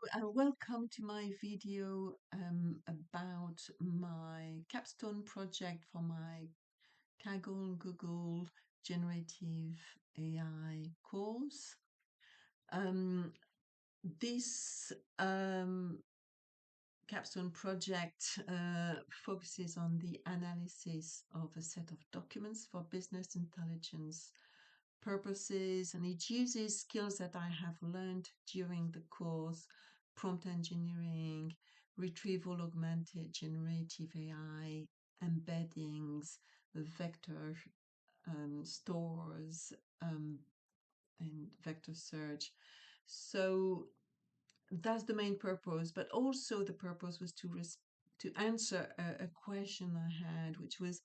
Welcome to my video about my capstone project for my Kaggle Google Generative AI course. Um, this capstone project focuses on the analysis of a set of documents for business intelligence purposes, and it uses skills that I have learned during the course: prompt engineering, retrieval augmented generative AI, embeddings, vector stores, um, and vector search. So that's the main purpose, but also the purpose was to answer a question I had, which was,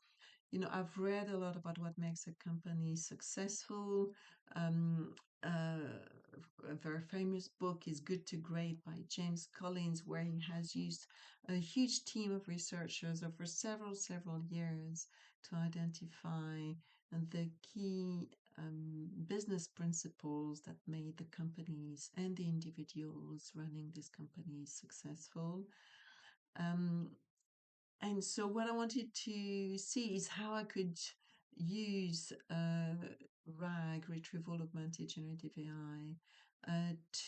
I've read a lot about what makes a company successful. Um, a very famous book is Good to Great by James Collins, where he has used a huge team of researchers over several years to identify the key business principles that made the companies and the individuals running these companies successful. Um, and so what I wanted to see is how I could use RAG, Retrieval Augmented Generative AI,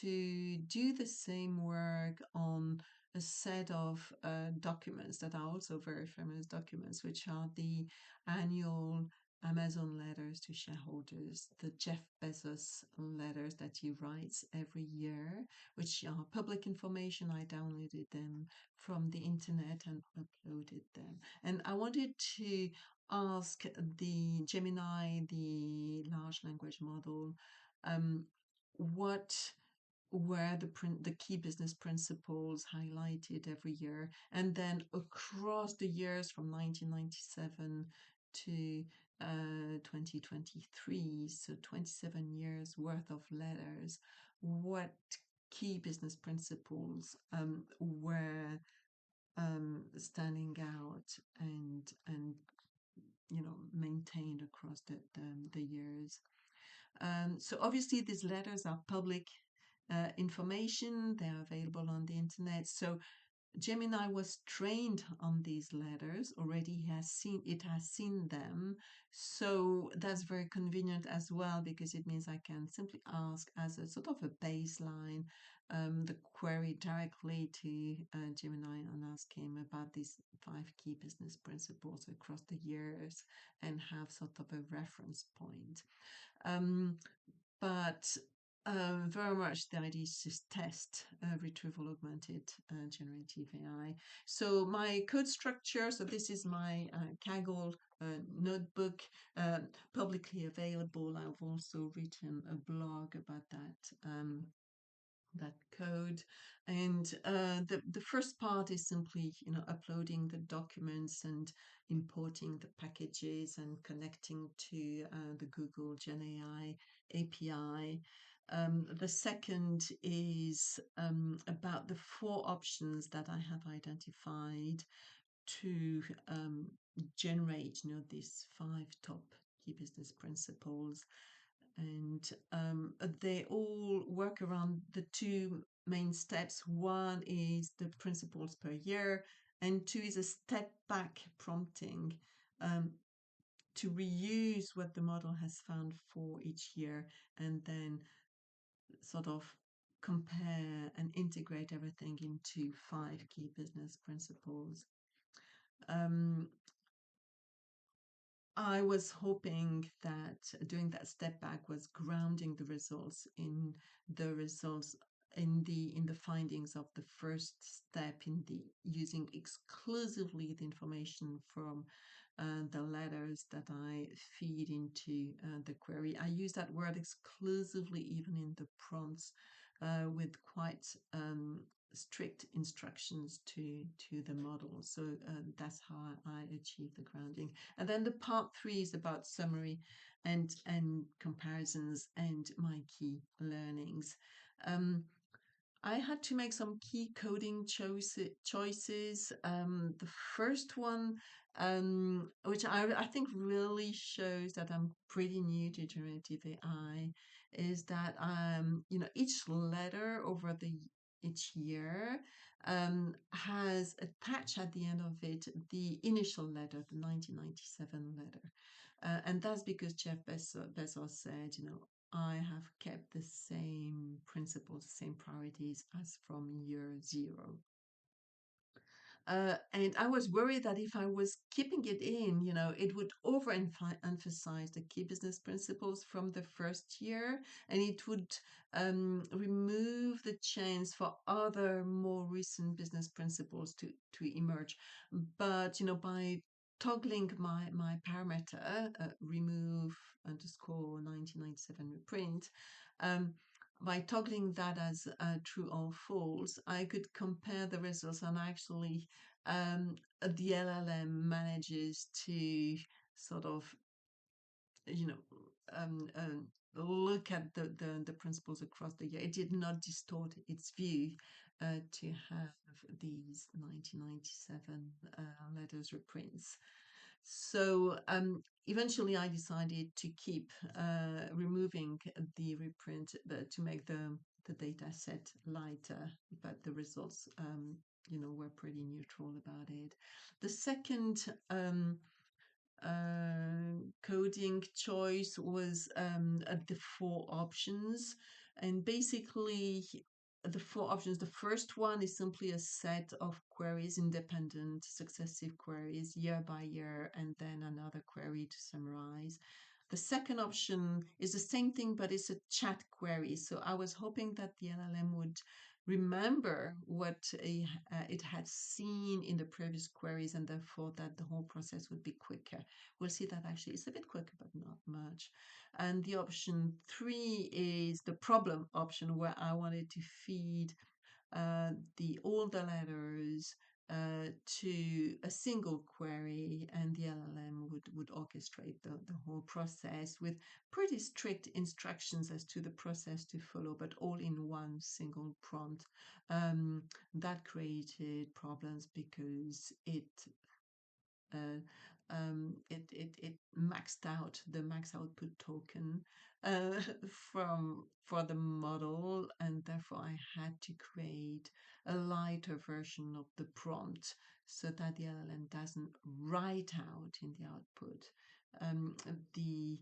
to do the same work on a set of documents that are also very famous documents, which are the annual Amazon letters to shareholders, the Jeff Bezos letters that he writes every year, which are public information. I downloaded them from the internet and uploaded them. And I wanted to ask the Gemini, the large language model, um, what were the key business principles highlighted every year, and then across the years from 1997 to 2023, so 27 years worth of letters, what key business principles were standing out and maintained across the years. So obviously these letters are public information. They are available on the internet. So Gemini was trained on these letters already. It has seen them. So that's very convenient as well, because it means I can simply ask as a sort of a baseline the query directly to Gemini and ask him about these 5 key business principles across the years and have sort of a reference point. Um, but very much the idea is to test retrieval augmented generative AI. So my code structure, so this is my Kaggle notebook, publicly available. I've also written a blog about that code. And the first part is simply, uploading the documents and importing the packages and connecting to the Google GenAI API. The second is about the 4 options that I have identified to generate, these 5 top key business principles. And they all work around the 2 main steps. One is the principles per year, and 2 is a step back prompting um, to reuse what the model has found for each year, and then sort of compare and integrate everything into 5 key business principles. Um, I was hoping that doing that step back was grounding the results in the findings of the first step, in the using exclusively the information from the letters that I feed into the query. I use that word exclusively even in the prompts, with quite strict instructions to the model. So that's how I achieve the grounding. And then the part 3 is about summary and comparisons and my key learnings. I had to make some key coding choices. The first one, which I think really shows that I'm pretty new to generative AI, is that each letter over the each year has attached at the end of it the initial letter, the 1997 letter. And that's because Jeff Bezos said, I have kept the same principles, the same priorities as from year zero. And I was worried that if I was keeping it in, it would overemphasize the key business principles from the first year, and it would remove the chance for other more recent business principles to emerge. But by toggling my parameter, remove underscore 1997 reprint, um, by toggling that as true or false, I could compare the results, and actually the LLM manages to sort of, you know, look at the principles across the year. It did not distort its view to have these 1997 letters reprints. So eventually I decided to keep removing the reprint to make the data set lighter, but the results, were pretty neutral about it. The second coding choice was the four options. And basically, the four options, the first one is simply a set of queries, independent, successive queries, year by year, and then another query to summarize. The second option is the same thing, but it's a chat query. So I was hoping that the LLM would remember what it had seen in the previous queries, and therefore that the whole process would be quicker. We'll see that actually it's a bit quicker, but not much. And the option 3 is the problem option, where I wanted to feed all the letters to a single query, and the LLM would orchestrate the whole process with pretty strict instructions as to the process to follow, but all in one single prompt. That created problems because uh, it maxed out the max output token for the model, and therefore I had to create a lighter version of the prompt so that the LLM doesn't write out in the output the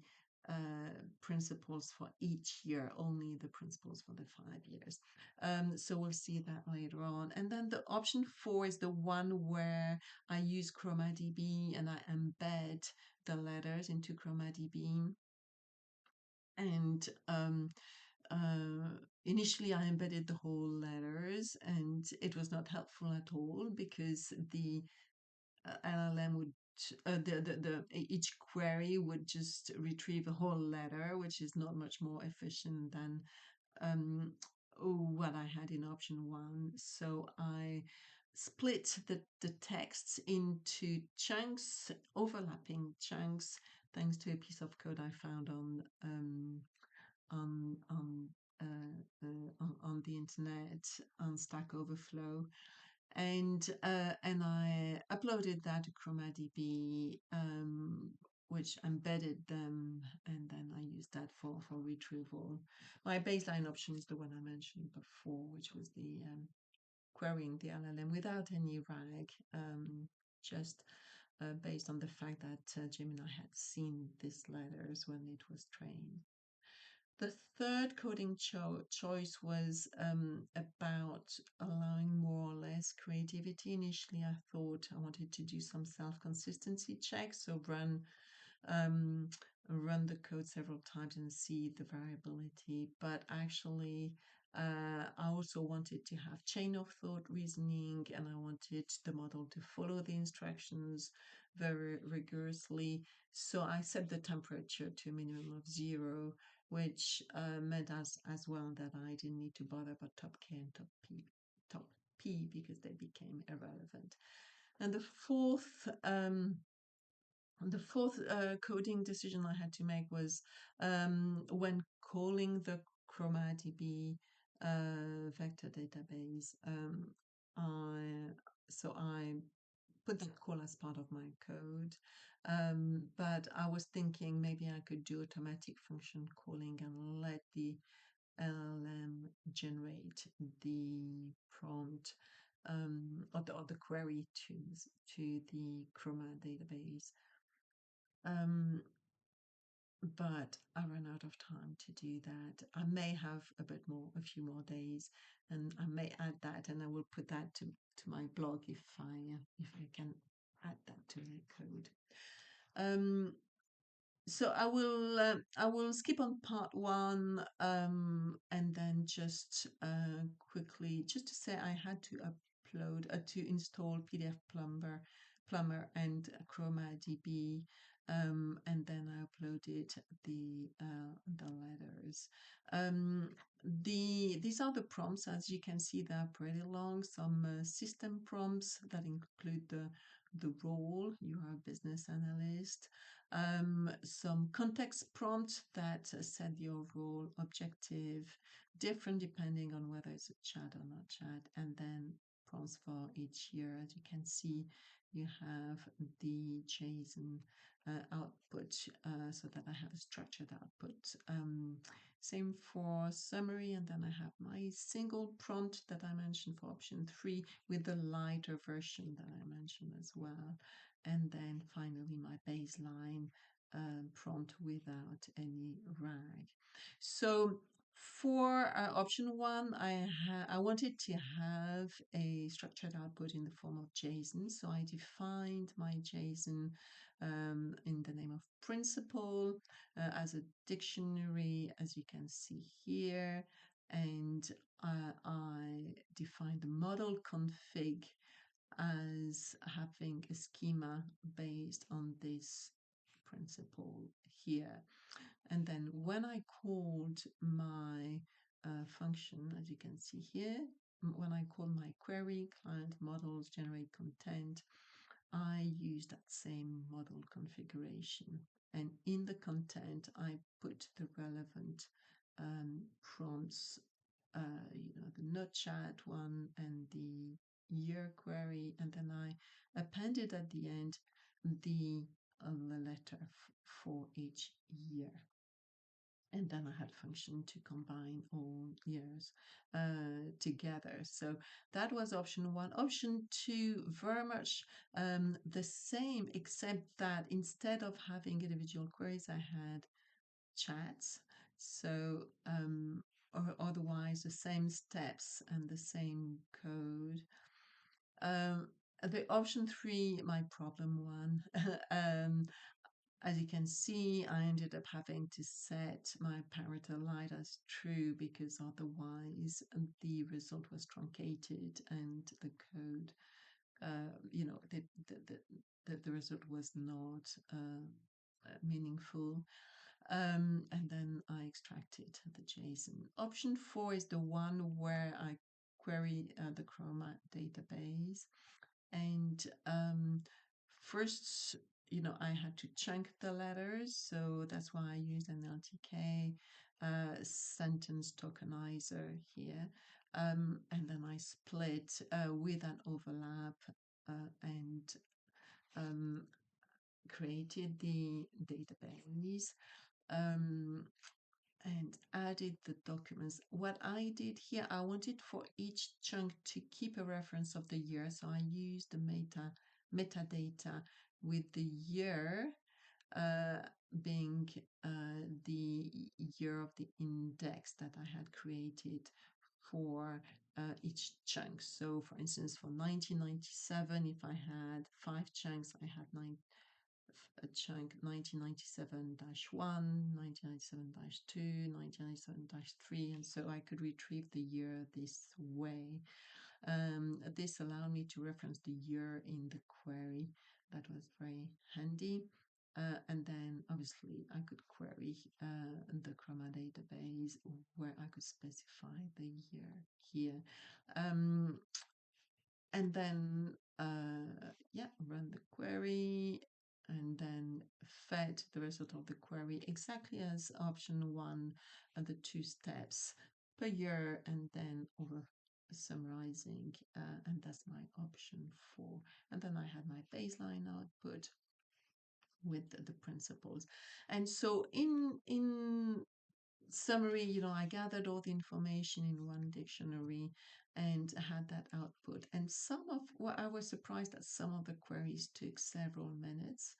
principles for each year, only the principles for the 5 years. So we'll see that later on. And then the option 4 is the one where I use ChromaDB and I embed the letters into ChromaDB. And initially I embedded the whole letters, and it was not helpful at all because the LLM would each query would just retrieve a whole letter, which is not much more efficient than um, what I had in option 1. So I split the texts into chunks, overlapping chunks, thanks to a piece of code I found on on on the internet on Stack Overflow, and I uploaded that to ChromaDB, which embedded them, and then I used that for retrieval. My baseline option is the one I mentioned before, which was the querying the LLM without any RAG, just based on the fact that Gemini had seen these letters when it was trained. The third coding choice was about allowing more or less creativity. Initially, I thought I wanted to do some self-consistency checks, so um, run the code several times and see the variability. But actually, I also wanted to have chain of thought reasoning, and I wanted the model to follow the instructions very rigorously. So I set the temperature to a minimum of 0, which meant as well that I didn't need to bother about top K and top P because they became irrelevant. And the fourth coding decision I had to make was when calling the ChromaDB vector database. I put that call as part of my code, but I was thinking maybe I could do automatic function calling and let the LLM generate the prompt or the query to the Chroma database. Um, but I ran out of time to do that. I may have a few more days, and I may add that, and I will put that to my blog if I can add that to the code. So I will skip on part one, and then just quickly just to say I had to upload to install PDF Plumber and Chroma DB, and then I uploaded the letters. These are the prompts. As you can see, they're pretty long. Some system prompts that include the role. You are a business analyst. Some context prompts that set the overall objective, different depending on whether it's a chat or not chat, and then prompts for each year. As you can see, you have the JSON output, so that I have a structured output. Same for summary, and then I have my single prompt that I mentioned for option 3 with the lighter version that I mentioned as well. And then finally my baseline prompt without any RAG. So for option 1, I wanted to have a structured output in the form of JSON. So I defined my JSON in the name of principal as a dictionary, as you can see here. And I defined the model config as having a schema based on this principle here. And then when I called my function, as you can see here, when I call my query, client models generate content, I use that same model configuration. And in the content, I put the relevant prompts, the node chat one and the year query, and then I appended at the end the letter for each year. And then I had function to combine all years together. So that was option 1. Option 2, very much the same, except that instead of having individual queries, I had chats. So or otherwise the same steps and the same code. The option 3, my problem one. As you can see, I ended up having to set my parameter light as true because otherwise the result was truncated and the code, the result was not meaningful. And then I extracted the JSON. Option 4 is the one where I query the Chroma database. And first, I had to chunk the letters, so that's why I used an LTK sentence tokenizer here. And then I split with an overlap and created the database. And added the documents. What I did here, I wanted for each chunk to keep a reference of the year. So I used the metadata with the year being the year of the index that I had created for each chunk. So for instance, for 1997, if I had 5 chunks, I had a chunk 1997-1, 1997-2, 1997-3, and so I could retrieve the year this way. This allowed me to reference the year in the query. That was very handy. And then obviously I could query the Chroma database where I could specify the year here. And then run the query and then fed the result of the query exactly as option 1, the 2 steps per year, and then over summarizing, and that's my option 4. And then I had my baseline output with the principles. And so in summary, I gathered all the information in one dictionary and had that output. And I was surprised that some of the queries took several minutes.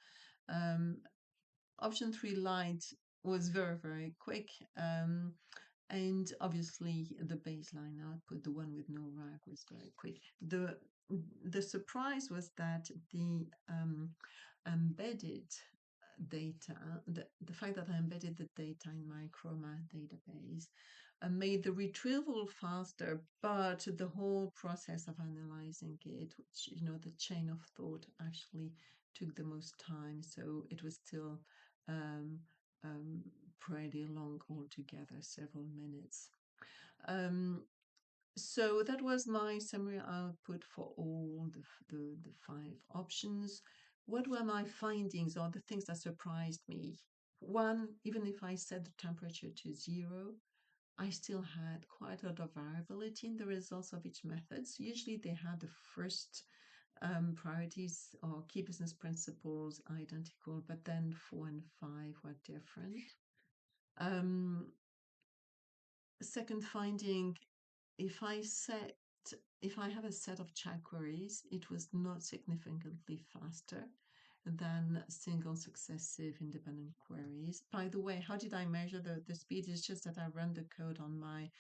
Um, Option 3 light was very, very quick. And obviously the baseline output, the one with no RAG, was very quick. The surprise was that the embedded data, the fact that I embedded the data in my Chroma database made the retrieval faster, but the whole process of analyzing it, which, the chain of thought actually took the most time. So it was still um, um, pretty long altogether, several minutes. So that was my summary output for all the five options. What were my findings or the things that surprised me? One, even if I set the temperature to 0, I still had quite a lot of variability in the results of each method. So usually they had the first priorities or key business principles identical, but then 4 and 5 were different. Um, Second finding, if I have a set of chat queries, it was not significantly faster than single successive independent queries. By the way, how did I measure the speed? It's just that I run the code on my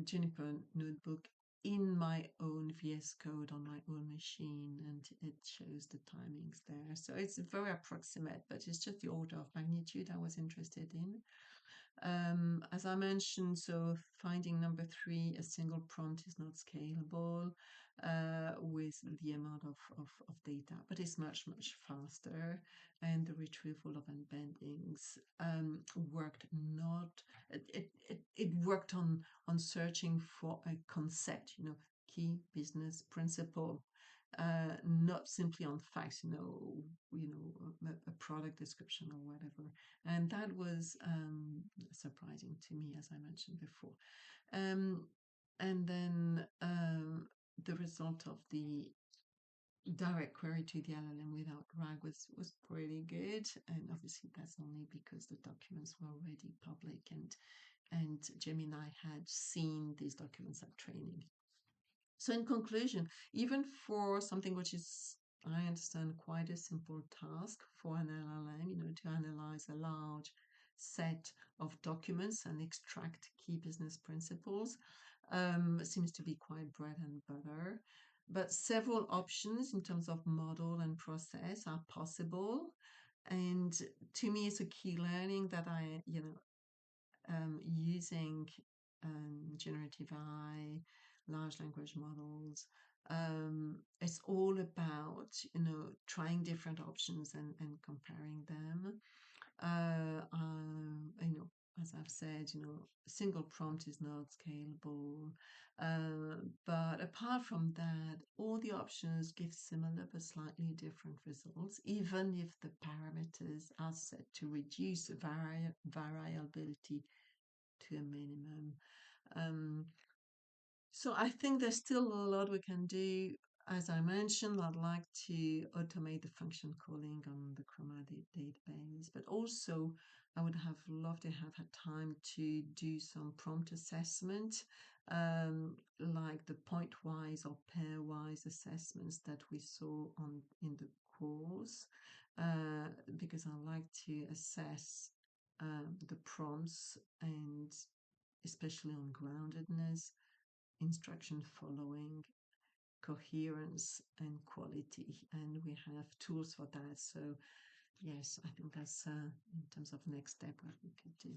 Juniper notebook in my own VS Code on my own machine, and it shows the timings there. So it's very approximate, but it's just the order of magnitude I was interested in. As I mentioned, so finding number 3, a single prompt is not scalable with the amount of data, but it's much, much faster. And the retrieval of embeddings worked not, it worked on searching for a concept, key business principle. Not simply on facts, a product description or whatever. And that was surprising to me, as I mentioned before. And then the result of the direct query to the LLM without RAG was pretty good. And obviously that's only because the documents were already public and Gemini had seen these documents at training. So in conclusion, even for something which is, I understand, quite a simple task for an LLM, to analyze a large set of documents and extract key business principles, seems to be quite bread and butter. But several options in terms of model and process are possible. And to me, it's a key learning that using generative AI, large language models. It's all about, trying different options and comparing them. As I've said, single prompt is not scalable. But apart from that, all the options give similar but slightly different results, even if the parameters are set to reduce variability to a minimum. Um, so I think there's still a lot we can do. As I mentioned, I'd like to automate the function calling on the Chroma database, but also I would have loved to have had time to do some prompt assessment, like the point-wise or pair-wise assessments that we saw in the course, because I like to assess the prompts and especially on groundedness, instruction following, coherence, and quality. And we have tools for that. So, yes, I think that's in terms of next step what we could do.